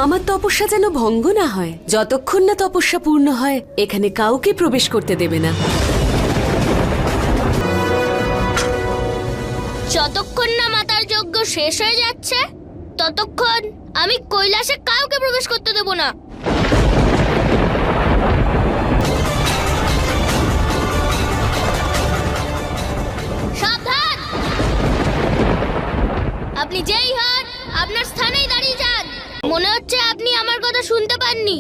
আমার তপস্যা যেন ভঙ্গ না হয়। যতক্ষণ না তপস্যা পূর্ণ হয় এখানে কাউকে প্রবেশ করতে দেবে না। যতক্ষণ না মাতার যজ্ঞ শেষ হয়ে যাচ্ছে ততক্ষণ আমি কৈলাসে কাউকে প্রবেশ করতে দেব না। সাবধান! আপনি যেই হন আপনার স্থানেই দাঁড়িয়ে যান। মনে হচ্ছে আপনি আমার কথা শুনতে পাননি।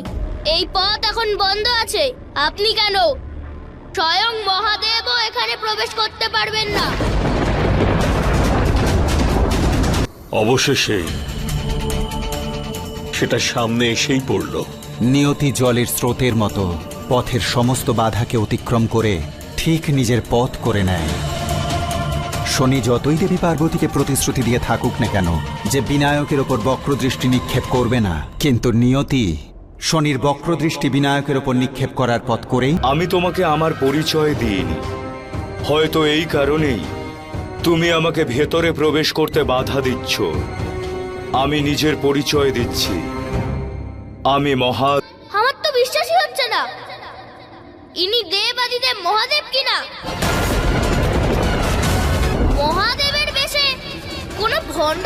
এই পথ এখন বন্ধ আছে। আপনি কেন, স্বয়ং মহাদেবও এখানে প্রবেশ করতে পারবেন না। অবশেষে সেটা সামনে এসেই পড়ল। নিয়তি জলের স্রোতের মতো পথের সমস্ত বাধাকে অতিক্রম করে ঠিক নিজের পথ করে নেয়। শনি যতই দেবী পার্বতীকে প্রতিশ্রুতি দিয়ে থাকুক না কেন যে বিনায়কের ওপর বক্রদৃষ্টি নিক্ষেপ করবে না, কিন্তু নিয়তি শনির বক্রদৃষ্টি বিনায়কের ওপর নিক্ষেপ করার পথ করেই। আমি তোমাকে আমার পরিচয় দিইনি, হয়তো এই কারণেই তুমি আমাকে ভেতরে প্রবেশ করতে বাধা দিচ্ছ। আমি নিজের পরিচয় দিচ্ছি, আমি আমার তো বিশ্বাসই হচ্ছে না ইনি দেবাদিদেব মহাদেব কিনা। মহাদেবের বেশে কোনো ভণ্ড